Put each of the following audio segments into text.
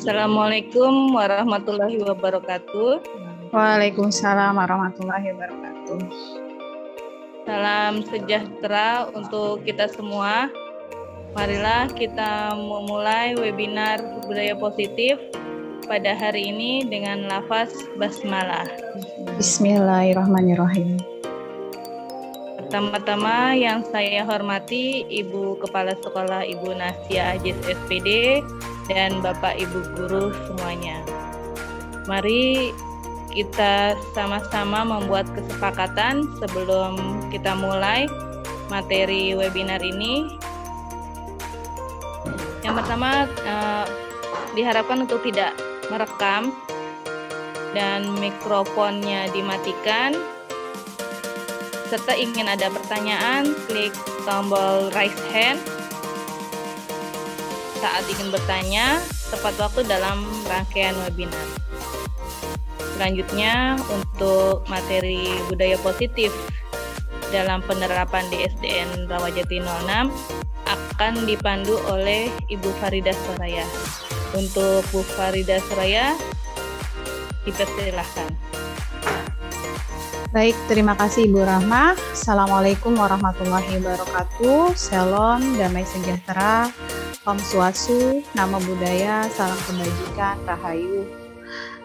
Assalamualaikum warahmatullahi wabarakatuh. Waalaikumsalam warahmatullahi wabarakatuh. Salam sejahtera untuk kita semua. Marilah kita memulai webinar budaya positif pada hari ini dengan lafaz basmalah. Bismillahirrahmanirrahim. Pertama-tama yang saya hormati Ibu Kepala Sekolah Ibu Nasya Ajis SPD dan Bapak Ibu Guru semuanya. Mari kita sama-sama membuat kesepakatan sebelum kita mulai materi webinar ini. Yang pertama, diharapkan untuk tidak merekam dan mikrofonnya dimatikan. Serta ingin ada pertanyaan, klik tombol raise hand saat ingin bertanya tepat waktu dalam rangkaian webinar. Selanjutnya, untuk materi budaya positif dalam penerapan di SDN Rawajati 06 akan dipandu oleh Ibu Farida Soraya. Untuk Bu Farida Soraya, dipersilahkan. Baik, terima kasih Ibu Rahma. Assalamualaikum warahmatullahi wabarakatuh. Shalom, damai sejahtera, Om Swastu, Namo Buddhaya, salam kebajikan, Rahayu.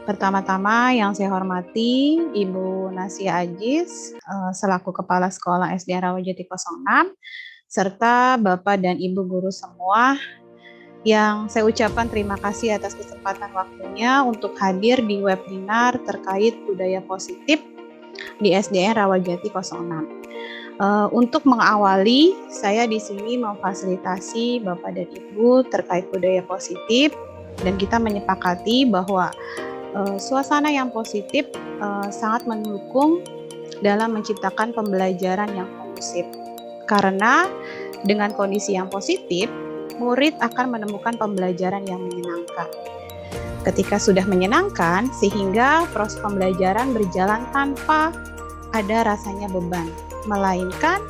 Pertama-tama yang saya hormati Ibu Nasya Ajis selaku Kepala Sekolah SDN Rawajati 06 serta Bapak dan Ibu guru semua yang saya ucapkan terima kasih atas kesempatan waktunya untuk hadir di webinar terkait budaya positif di SDN Rawajati 06. Untuk mengawali, saya di sini memfasilitasi Bapak dan Ibu terkait budaya positif dan kita menyepakati bahwa suasana yang positif sangat mendukung dalam menciptakan pembelajaran yang kondusif. Karena dengan kondisi yang positif, murid akan menemukan pembelajaran yang menyenangkan. Ketika sudah menyenangkan, sehingga proses pembelajaran berjalan tanpa ada rasanya beban, melainkan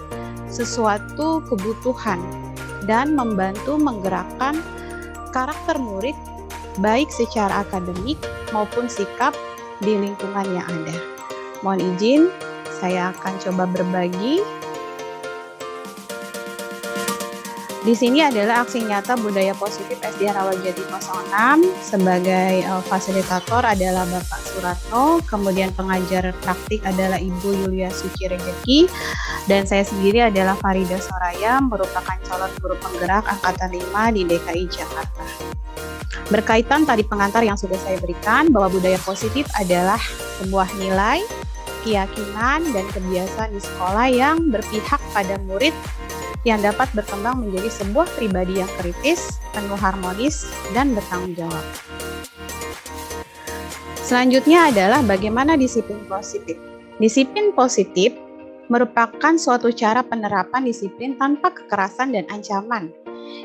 sesuatu kebutuhan dan membantu menggerakkan karakter murid baik secara akademik maupun sikap di lingkungan yang ada. Mohon izin, saya akan coba berbagi. Di sini adalah aksi nyata budaya positif SDN Rawajati 06. Sebagai fasilitator adalah Bapak Suratno, kemudian pengajar praktik adalah Ibu Yulia Suci Rejeki, dan saya sendiri adalah Farida Soraya, merupakan calon guru penggerak Angkatan 5 di DKI Jakarta. Berkaitan tadi pengantar yang sudah saya berikan, bahwa budaya positif adalah sebuah nilai, keyakinan, dan kebiasaan di sekolah yang berpihak pada murid yang dapat berkembang menjadi sebuah pribadi yang kritis, penuh harmonis, dan bertanggung jawab. Selanjutnya adalah bagaimana disiplin positif. Disiplin positif merupakan suatu cara penerapan disiplin tanpa kekerasan dan ancaman,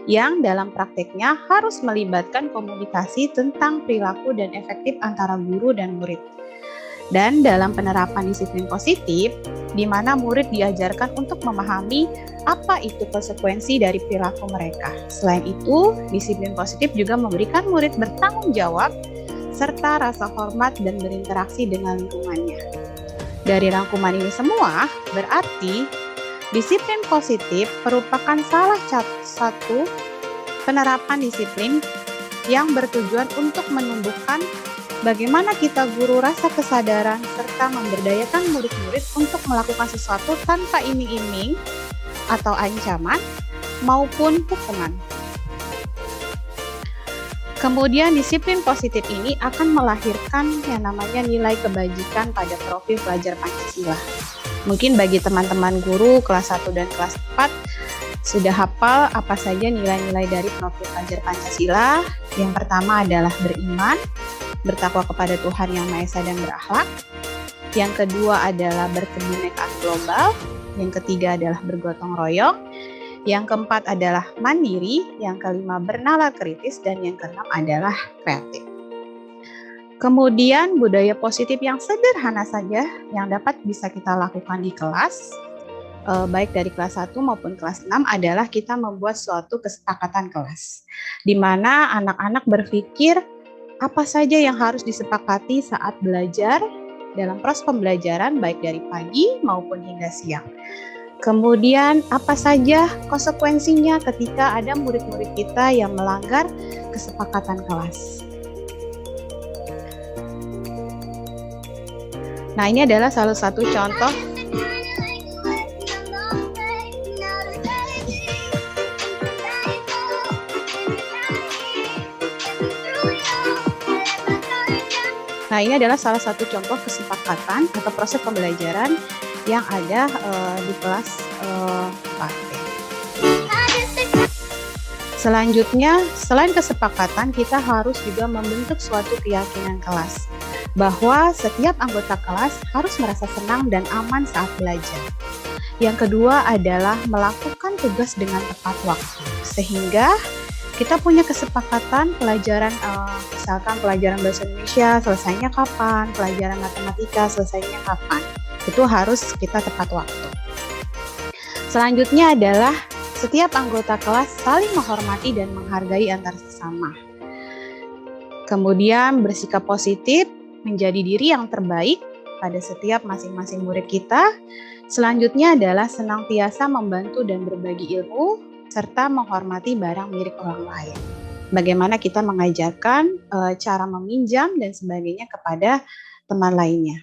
yang dalam prakteknya harus melibatkan komunikasi tentang perilaku dan efektif antara guru dan murid. Dan dalam penerapan disiplin positif, di mana murid diajarkan untuk memahami apa itu konsekuensi dari perilaku mereka. Selain itu, disiplin positif juga memberikan murid bertanggung jawab serta rasa hormat dan berinteraksi dengan lingkungannya. Dari rangkuman ini semua, berarti disiplin positif merupakan salah satu penerapan disiplin yang bertujuan untuk menumbuhkan bagaimana kita guru rasa kesadaran serta memberdayakan murid-murid untuk melakukan sesuatu tanpa iming-iming atau ancaman maupun hukuman. Kemudian disiplin positif ini akan melahirkan yang namanya nilai kebajikan pada profil pelajar Pancasila. Mungkin bagi teman-teman guru kelas 1 dan kelas 4 sudah hafal apa saja nilai-nilai dari profil pelajar Pancasila. Yang pertama adalah beriman, bertakwa kepada Tuhan Yang Maha Esa dan berakhlak. Yang kedua adalah berkebinekaan global. Yang ketiga adalah bergotong royong. Yang keempat adalah mandiri. Yang kelima bernalar kritis. Dan yang keenam adalah kreatif. Kemudian budaya positif yang sederhana saja yang dapat bisa kita lakukan di kelas, baik dari kelas 1 maupun kelas 6 adalah kita membuat suatu kesepakatan kelas. Di mana anak-anak berpikir Apa saja yang harus disepakati saat belajar dalam proses pembelajaran baik dari pagi maupun hingga siang. Kemudian apa saja konsekuensinya ketika ada murid-murid kita yang melanggar kesepakatan kelas. Nah, ini adalah salah satu contoh kesepakatan atau proses pembelajaran yang ada di kelas PAT. Selanjutnya, selain kesepakatan, kita harus juga membentuk suatu keyakinan kelas bahwa setiap anggota kelas harus merasa senang dan aman saat belajar. Yang kedua adalah melakukan tugas dengan tepat waktu, sehingga kita punya kesepakatan pelajaran, misalkan pelajaran bahasa Indonesia selesainya kapan, pelajaran matematika selesainya kapan. Itu harus kita tepat waktu. Selanjutnya adalah setiap anggota kelas saling menghormati dan menghargai antar sesama. Kemudian bersikap positif, menjadi diri yang terbaik pada setiap masing-masing murid kita. Selanjutnya adalah senantiasa membantu dan berbagi ilmu, serta menghormati barang milik orang lain. Bagaimana kita mengajarkan cara meminjam dan sebagainya kepada teman lainnya.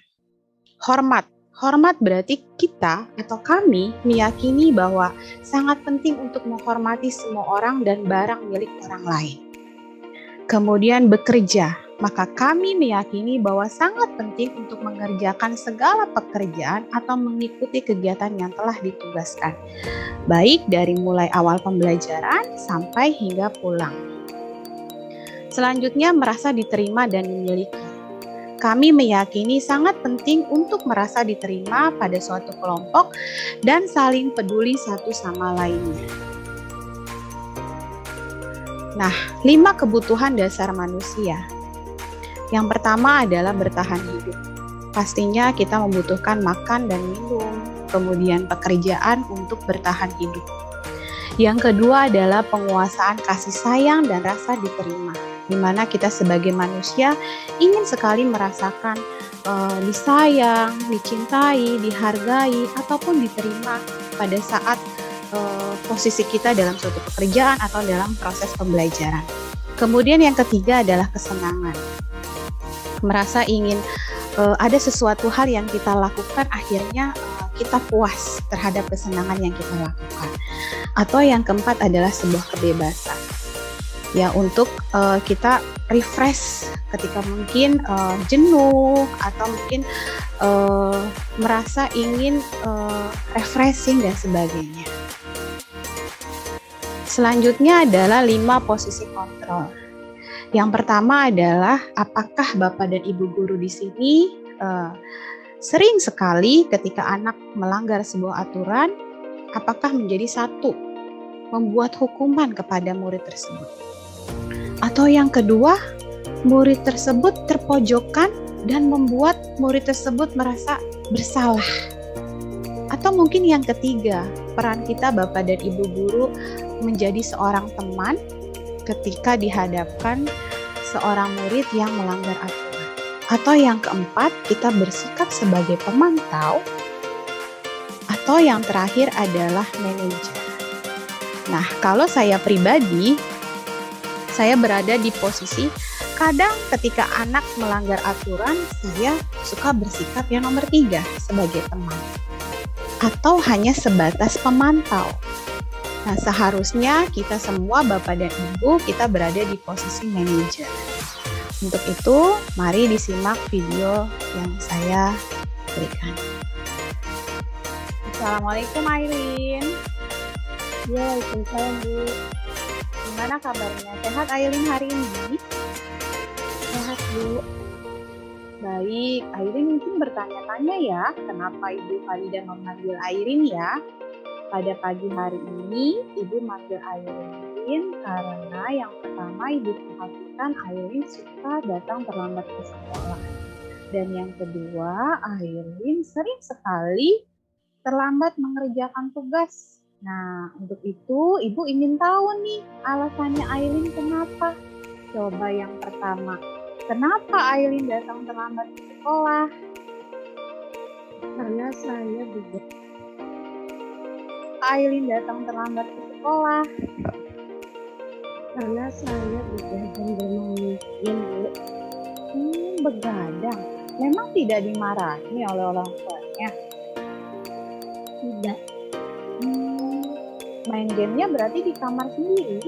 Hormat berarti kita atau kami meyakini bahwa sangat penting untuk menghormati semua orang dan barang milik orang lain. Kemudian bekerja, maka kami meyakini bahwa sangat penting untuk mengerjakan segala pekerjaan atau mengikuti kegiatan yang telah ditugaskan, baik dari mulai awal pembelajaran sampai hingga pulang. Selanjutnya, merasa diterima dan dimiliki. Kami meyakini sangat penting untuk merasa diterima pada suatu kelompok dan saling peduli satu sama lainnya. Nah, 5 kebutuhan dasar manusia. Yang pertama adalah bertahan hidup. Pastinya kita membutuhkan makan dan minum, kemudian pekerjaan untuk bertahan hidup. Yang kedua adalah penguasaan kasih sayang dan rasa diterima, di mana kita sebagai manusia ingin sekali merasakan disayang, dicintai, dihargai, ataupun diterima pada saat posisi kita dalam suatu pekerjaan atau dalam proses pembelajaran. Kemudian yang ketiga adalah kesenangan. Merasa ingin ada sesuatu hal yang kita lakukan akhirnya kita puas terhadap kesenangan yang kita lakukan. Atau yang keempat adalah sebuah kebebasan. Ya, untuk kita refresh ketika mungkin jenuh atau mungkin merasa ingin refreshing dan sebagainya. Selanjutnya adalah 5 posisi kontrol. Yang pertama adalah apakah Bapak dan Ibu guru di sini sering sekali ketika anak melanggar sebuah aturan, apakah menjadi satu, membuat hukuman kepada murid tersebut. Atau yang kedua, murid tersebut terpojokkan dan membuat murid tersebut merasa bersalah. Atau mungkin yang ketiga, peran kita Bapak dan Ibu guru menjadi seorang teman ketika dihadapkan seorang murid yang melanggar aturan. Atau yang keempat, kita bersikap sebagai pemantau. Atau yang terakhir adalah manajer. Nah, kalau saya pribadi, saya berada di posisi kadang ketika anak melanggar aturan, saya suka bersikap yang nomor 3 sebagai teman. Atau hanya sebatas pemantau. Nah, seharusnya kita semua Bapak dan Ibu, kita berada di posisi manajer. Untuk itu, mari disimak video yang saya berikan. Assalamualaikum Aileen. Ya, waalaikumsalam Bu. Gimana kabarnya? Sehat Aileen hari ini? Sehat Bu. Baik, Aileen mungkin bertanya-tanya ya, kenapa Ibu Farida memanggil Aileen ya? Pada pagi hari ini, Ibu manggil Aileen karena yang pertama Ibu perhatikan Aileen suka datang terlambat ke sekolah. Dan yang kedua, Aileen sering sekali terlambat mengerjakan tugas. Nah, untuk itu Ibu ingin tahu nih alasannya Aileen kenapa. Coba yang pertama, Kenapa Aileen datang terlambat ke sekolah? Karena saya begadang. Aileen datang terlambat ke sekolah. Karena saya begadang bermain game, Bu. Begadang. Memang tidak dimarahi oleh orang tuanya. Tidak. Main gamenya berarti di kamar sendiri?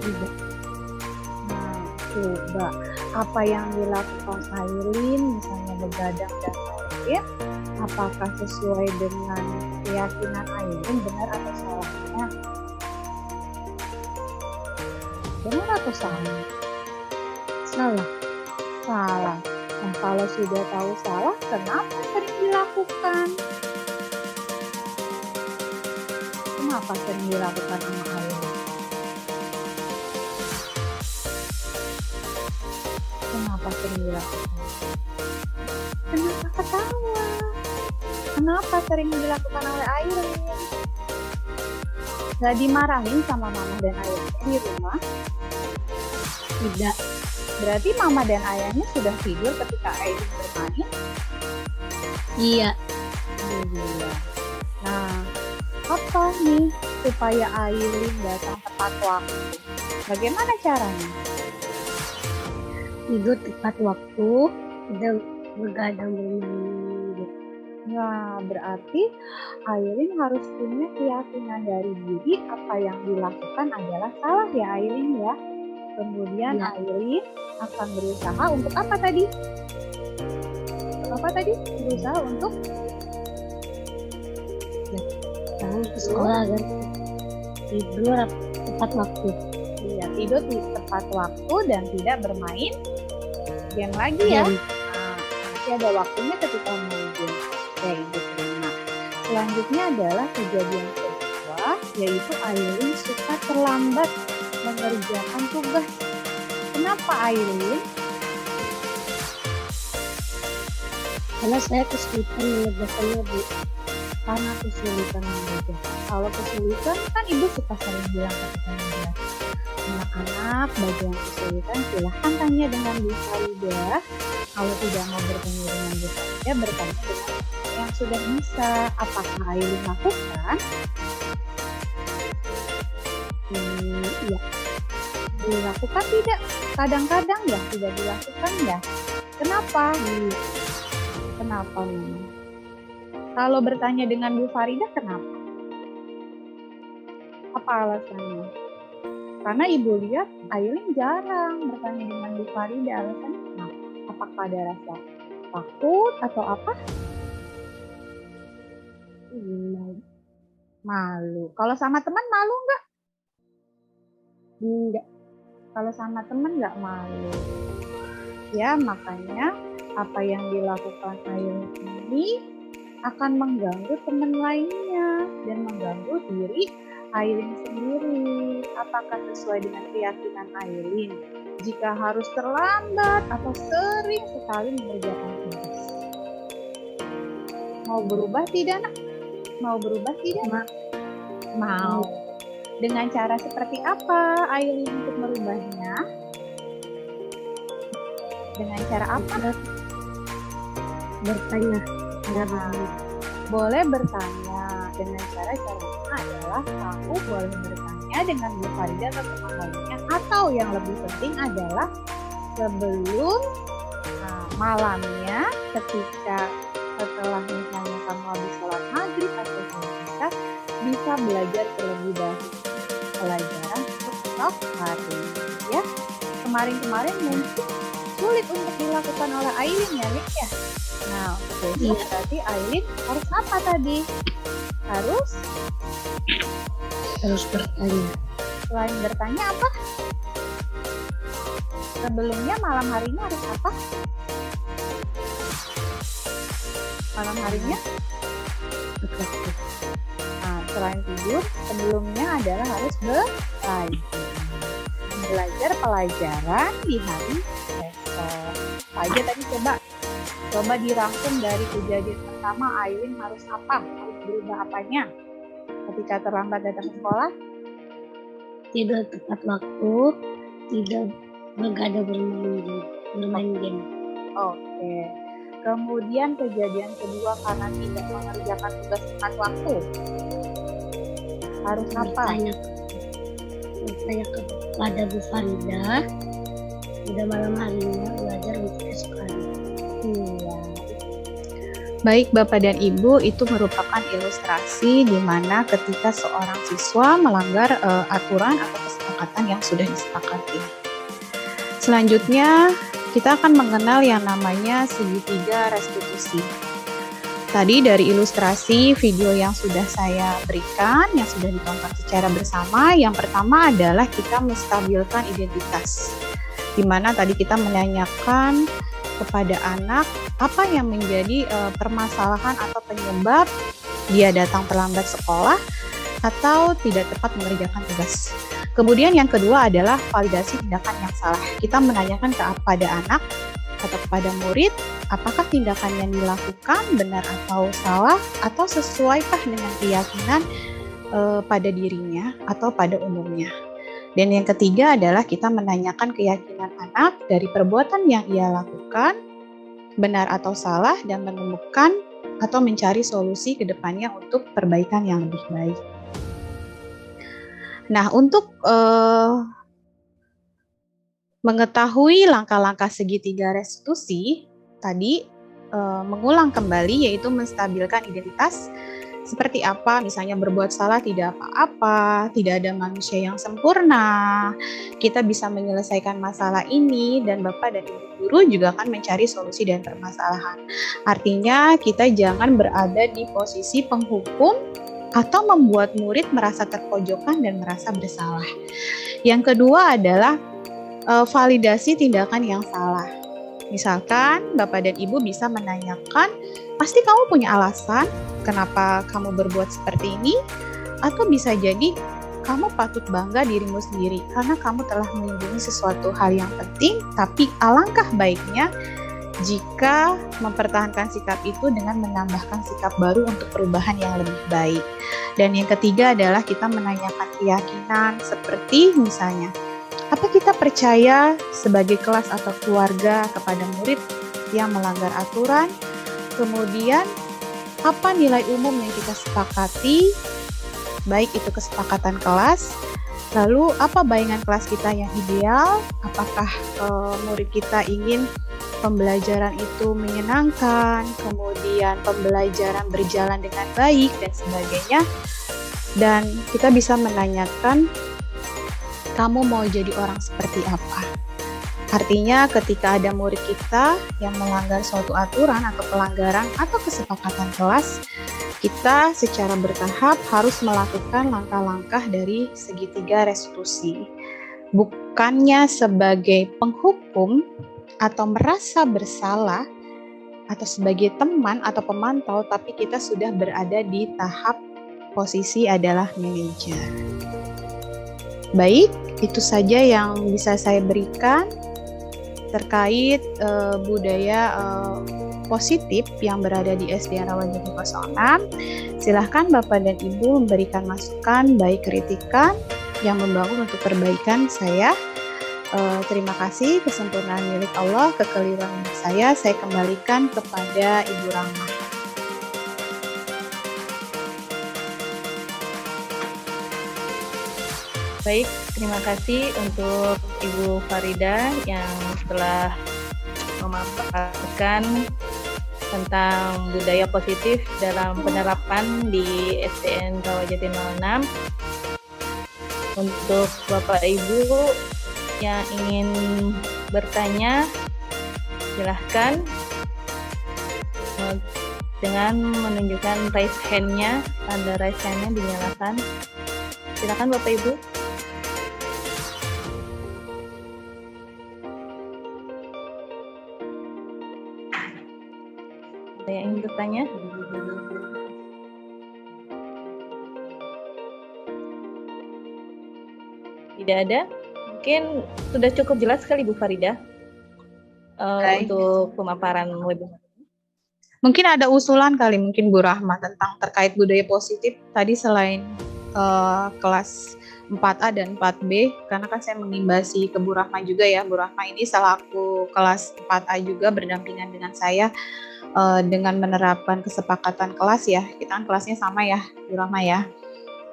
Tidak. Nah, coba apa yang dilakukan Aileen, misalnya begadang dan main game, apakah sesuai dengan keyakinan Aileen, benar atau salahnya? Benar atau salah? Salah. Salah. Nah, kalau sudah tahu salah, kenapa sering dilakukan? Kenapa sering dilakukan sama Aileen? Kenapa sering dilakukan? Kenapa ketawa? Kenapa sering dilakukan oleh Aileen? Gak dimarahin sama mama dan ayahnya di rumah? Tidak. Berarti mama dan ayahnya sudah tidur ketika Aileen bermain? Iya. Iya. Nah, apa nih supaya Aileen datang tepat waktu? Bagaimana caranya? Tidur tepat waktu. Tidak begadang bermain game. Nah, berarti Aileen harus punya keyakinan dari diri apa yang dilakukan adalah salah ya Aileen ya. Kemudian Ya. Aileen akan berusaha untuk apa tadi? Apa tadi? Berusaha untuk Tahu ke sekolah agar tidur tepat waktu. ya, tidur di tepat waktu dan tidak bermain game lagi ya. Game. Nah, nanti ada waktunya ketika main game. Oke, itu terima. Selanjutnya adalah kejadian kedua, yaitu Aileen suka terlambat mengerjakan tugas. Kenapa Aileen? Karena saya kesulitan mengerjakannya, Bu. Karena kesulitan mengerjakan. Kalau kesulitan kan ibu suka sering bilang ketika menjelaskan. Anak-anak, bagi yang kesulitan silahkan tanya dengan Bu Farida. Kalau tidak mau bertanya dengan Bu Farida, bertanya dengan yang sudah bisa. Apakah Aileen lakukan? Iya. Dilakukan tidak? Kadang-kadang ya tidak dilakukan ya. Kenapa? Kenapa memang? Kalau bertanya dengan Bu Farida, kenapa? Apa alasannya? Karena ibu lihat Aileen jarang bertanya dengan Bu Farida. Alasannya kenapa? Apakah ada rasa takut atau apa? Malu. Kalau sama teman malu nggak? Enggak. Kalau sama teman nggak malu. Ya, makanya apa yang dilakukan Aileen ini akan mengganggu teman lainnya dan mengganggu diri Aileen sendiri. Apakah sesuai dengan keyakinan Aileen jika harus terlambat atau sering sekali mengerjakan tugas? Mau berubah tidak, Nak? Mau berubah tidak? Mau. Dengan cara seperti apa Aileen untuk merubahnya? Dengan cara apa? Bertanya. Nah, boleh bertanya. Dengan caranya adalah kamu boleh bertanya dengan Bu Farida atau teman lainnya, atau yang lebih penting adalah sebelum malamnya, ketika setelah misalnya kamu habis sholat maghrib atau sholat isya, bisa belajar terlebih dahulu pelajaran untuk esok hari ya. Kemarin-kemarin mungkin sulit untuk dilakukan oleh Aileen ya, Nik ya. Nah, untuk besok berarti Aileen harus apa tadi? Harus bertanya. selain bertanya apa? Sebelumnya malam harinya harus apa? Malam harinya? Nah, selain tidur, sebelumnya adalah harus belajar pelajaran di hari besok. Apa aja tadi coba dirangkum dari kejadian pertama. Aileen harus apa? Harus berubah apanya ketika terlambat datang ke sekolah? Tidur tepat waktu, tidak begadang bermain game. Oke. Kemudian kejadian kedua karena tidak mengerjakan tugas tepat waktu. Harus apa? Bertanya kepada Bu Farida, udah malam harinya belajar untuk kesukaan. Iya. Baik Bapak dan Ibu, itu merupakan ilustrasi di mana ketika seorang siswa melanggar aturan atau kesepakatan yang sudah disepakati. Selanjutnya, kita akan mengenal yang namanya segitiga restitusi. Tadi dari ilustrasi video yang sudah saya berikan, yang sudah ditonton secara bersama, yang pertama adalah kita menstabilkan identitas. Di mana tadi kita menanyakan kepada anak apa yang menjadi permasalahan atau penyebab dia datang terlambat sekolah atau tidak tepat mengerjakan tugas. Kemudian yang kedua adalah validasi tindakan yang salah. Kita menanyakan kepada anak atau kepada murid, apakah tindakan yang dilakukan benar atau salah, atau sesuaikah dengan keyakinan pada dirinya atau pada umumnya. Dan yang ketiga adalah kita menanyakan keyakinan anak dari perbuatan yang ia lakukan, benar atau salah, dan menemukan atau mencari solusi ke depannya untuk perbaikan yang lebih baik. Nah, untuk mengetahui langkah-langkah segitiga restitusi, tadi mengulang kembali yaitu menstabilkan identitas. Seperti apa, misalnya berbuat salah tidak apa-apa, tidak ada manusia yang sempurna, kita bisa menyelesaikan masalah ini, dan Bapak dan Ibu guru juga akan mencari solusi dan permasalahan. Artinya kita jangan berada di posisi penghukum atau membuat murid merasa terpojokan dan merasa bersalah. Yang kedua adalah validasi tindakan yang salah. Misalkan Bapak dan Ibu bisa menanyakan, pasti kamu punya alasan kenapa kamu berbuat seperti ini, atau bisa jadi kamu patut bangga dirimu sendiri karena kamu telah melindungi sesuatu hal yang penting, tapi alangkah baiknya jika mempertahankan sikap itu dengan menambahkan sikap baru untuk perubahan yang lebih baik. Dan yang ketiga adalah kita menanyakan keyakinan, seperti misalnya, apa kita percaya sebagai kelas atau keluarga kepada murid yang melanggar aturan? Kemudian, apa nilai umum yang kita sepakati, baik itu kesepakatan kelas, lalu apa bayangan kelas kita yang ideal, apakah murid kita ingin pembelajaran itu menyenangkan, kemudian pembelajaran berjalan dengan baik, dan sebagainya. Dan kita bisa menanyakan, kamu mau jadi orang seperti apa? Artinya ketika ada murid kita yang melanggar suatu aturan atau pelanggaran atau kesepakatan kelas, kita secara bertahap harus melakukan langkah-langkah dari segitiga restitusi. Bukannya sebagai penghukum atau merasa bersalah atau sebagai teman atau pemantau, tapi kita sudah berada di tahap posisi adalah manajer. Baik, itu saja yang bisa saya berikan terkait budaya positif yang berada di SD Rawajati 06. Silahkan Bapak dan Ibu memberikan masukan, baik kritikan yang membangun untuk perbaikan saya. Terima kasih, kesempurnaan milik Allah, kekeliruan saya kembalikan kepada Ibu Rahma. Baik, terima kasih untuk Ibu Farida yang telah memaparkan tentang budaya positif dalam penerapan di SDN Rawajati 06. Untuk Bapak Ibu yang ingin bertanya, silahkan dengan menunjukkan raise hand-nya, tanda raise hand-nya dinyalakan. Silakan Bapak Ibu. Ada yang ingin bertanya? Tidak ada? Mungkin sudah cukup jelas sekali Bu Farida untuk pemaparan webinar. Mungkin ada usulan kali mungkin Bu Rahma tentang terkait budaya positif tadi selain kelas 4A dan 4B, karena kan saya mengimbasi ke Bu Rahma juga ya. Bu Rahma ini selaku kelas 4A juga berdampingan dengan saya dengan menerapkan kesepakatan kelas ya. Kita kan kelasnya sama ya, Bu Rahma ya.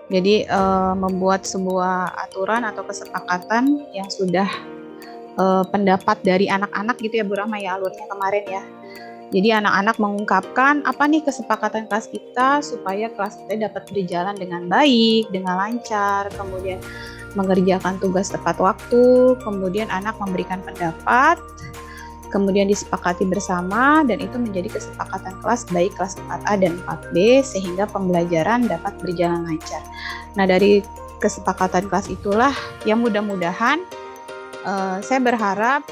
Jadi membuat sebuah aturan atau kesepakatan yang sudah pendapat dari anak-anak gitu ya Bu Rahma ya, alurnya kemarin ya. Jadi anak-anak mengungkapkan apa nih kesepakatan kelas kita supaya kelas kita dapat berjalan dengan baik, dengan lancar, kemudian mengerjakan tugas tepat waktu, kemudian anak memberikan pendapat, kemudian disepakati bersama, dan itu menjadi kesepakatan kelas baik kelas 4A dan 4B sehingga pembelajaran dapat berjalan lancar. Nah, dari kesepakatan kelas itulah yang mudah-mudahan saya berharap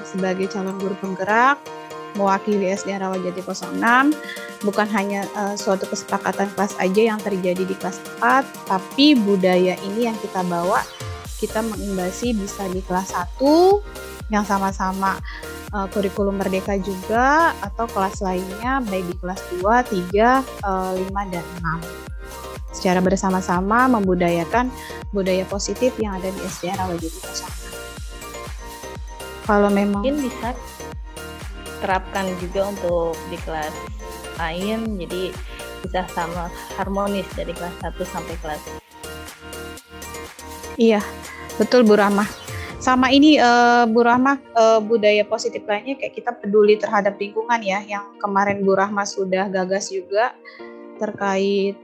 sebagai calon guru penggerak mewakili SDN Rawajati 06 bukan hanya suatu kesepakatan kelas aja yang terjadi di kelas 4, tapi budaya ini yang kita bawa, kita mengimbasi bisa di kelas 1 yang sama-sama kurikulum merdeka juga, atau kelas lainnya baik di kelas 2, 3, 5, dan 6. Secara bersama-sama membudayakan budaya positif yang ada di SDN Rawajati 06. Kalau memang Mungkin bisa terapkan juga untuk di kelas lain, jadi bisa sama harmonis dari kelas 1 sampai kelas. Iya, betul Bu Rahma. Sama ini Bu Rahma, budaya positif lainnya kayak kita peduli terhadap lingkungan ya, yang kemarin Bu Rahma sudah gagas juga terkait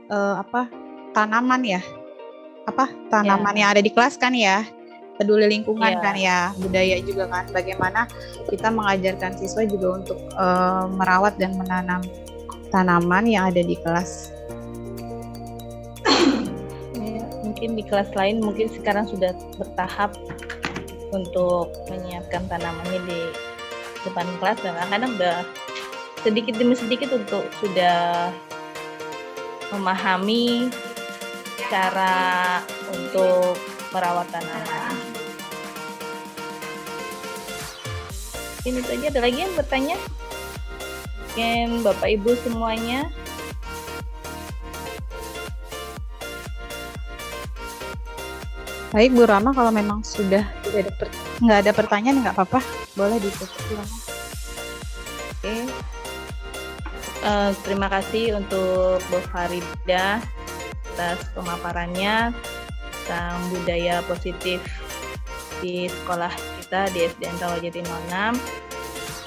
tanaman ya, tanaman yang ada di kelas kan ya, peduli lingkungan kan ya, budaya juga kan, bagaimana kita mengajarkan siswa juga untuk merawat dan menanam tanaman yang ada di kelas. Mungkin di kelas lain mungkin sekarang sudah bertahap untuk menyiapkan tanamannya di depan kelas, dan kadang udah sedikit demi sedikit untuk sudah memahami cara untuk merawat tanaman. Ini saja, ada lagi yang bertanya? Mungkin Bapak Ibu semuanya. Baik Bu Rahma, kalau memang sudah nggak ada pertanyaan nggak apa-apa, boleh ditutup. Oke. Terima kasih untuk Bu Farida atas pemaparannya tentang budaya positif di sekolah kita di SDN Rawajati 06.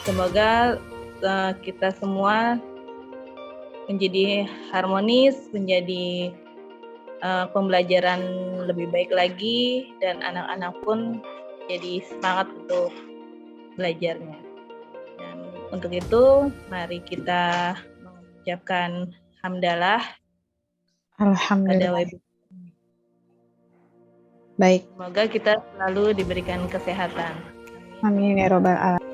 Semoga kita semua menjadi harmonis, menjadi pembelajaran lebih baik lagi, dan anak-anak pun jadi semangat untuk belajarnya. Dan untuk itu, mari kita mengucapkan hamdalah. Alhamdulillah. Baik. Semoga kita selalu diberikan kesehatan. Amin ya robbal alamin.